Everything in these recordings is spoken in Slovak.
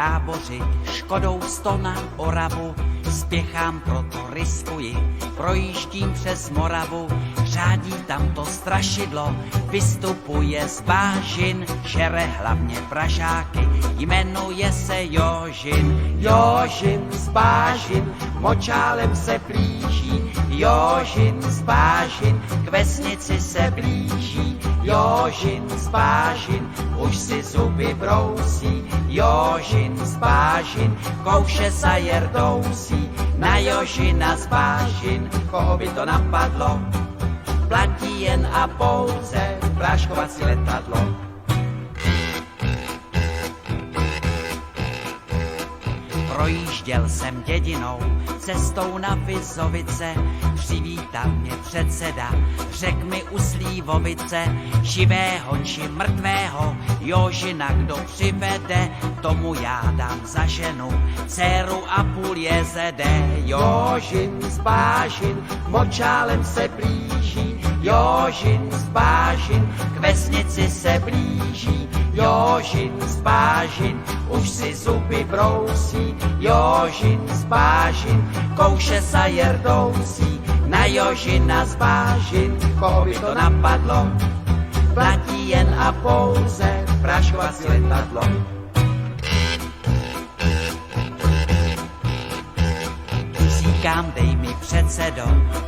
tábořit, Škodou 100 na Oravu, spěchám, proto riskuji, projíždím přes Moravu, řádí tam to strašidlo, vystupuje z bážin, žere hlavně pražáky, jmenuje se Jožin. Jožin z bážin, močálem se blíží, Jožin z bážin, k vesnici se blíží, Jožin z bážin, už si zuby brousí, Jožin z bážin, kouše za jerdousí, na Jožina z bážin, koho by to napadlo, platí jen a pouze práškovací letadlo. Projížděl jsem dědinou, cestou na Vizovice, přivítal mě předseda, řek mi u Slívovice, živého či mrtvého, Jožina kdo přivede, tomu já dám za ženu, dceru a půl jezede. Jožin z bážin, močálem se blíží, Jožin z bážin, k vesnici se blíží, Jožin z bážin, už si zuby brousí, Jožin z bážin, kouše za jerdousí, na Jožina z bážin, koho by to napadlo, platí jen a pouze práškovací letadlo. Říkám, dej mi předsedo,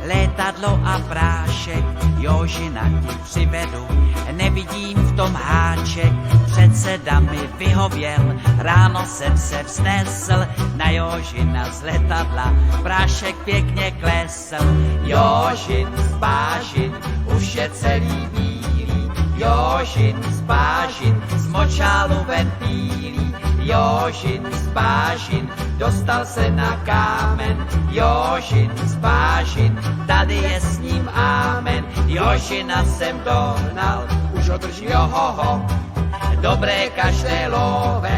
létadlo a prášek, Jožina ti přivedu, nevidím v tom háček, předseda mi vyhověl, ráno jsem se vznesl, na Jožina z letadla, prášek pěkně klesl. Jožin z bážin, už je celý bílý, Jožin z bážin, z močálu ven pílí, Jožin z bážin, dostal se na kámen, Jožin z bážin, tady je s ním ámen, Jožina jsem dohnal, už ho držím, johoho, dobré kaštelové,